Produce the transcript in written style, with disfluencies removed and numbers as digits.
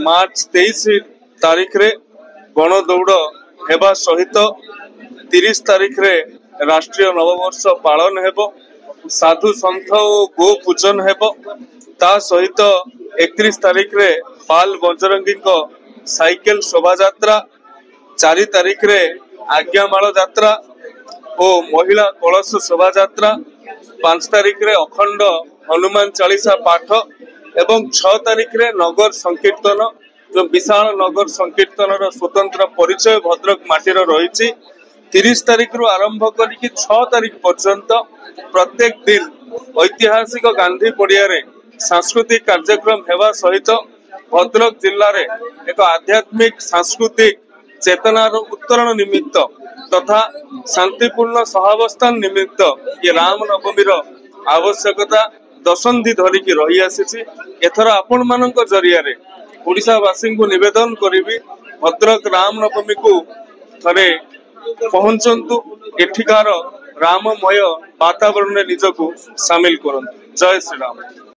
मार्च 23 तारीख रे गण दौड़ हेबा सहित 30 तारीख रे राष्ट्रीय नववर्ष पालन हेबो। साधु संत और गो पूजन हेबो। ता सहित 31 तारीख रे बाल बजरंगी को साइकेल शोभा यात्रा, 4 तारीख रे आज्ञामाल यात्रा और महिला कलश शोभा यात्रा, 5 तारीख रे अखंड हनुमान चालीसा पाठ एवं 6 तारीख रे नगर संकीर्तन, जो विशाल नगर संकीर्तन स्वतंत्र परिचय भद्रक माटीर रही। 30 तारीख रु आरंभ करके 6 तारीख पर्यंत प्रत्येक दिन ऐतिहासिक गांधी पड़िया रे सांस्कृतिक कार्यक्रम हेबा सहित भद्रक जिल्ला रे एक आध्यात्मिक सांस्कृतिक चेतनार उत्तरण निमित्त तथा शांतिपूर्ण सहावस्थान निमित्त ये रामनवमीर आवश्यकता दशंधि धरिकी रही आसी। एथर आपण मानक जरिया रे ओडिशावासी को निवेदन करी भद्रक रामनवमी को थरे पहुंचंतु, एठिकार राममय वातावरण निजको सामिल करंतु। जय श्री राम।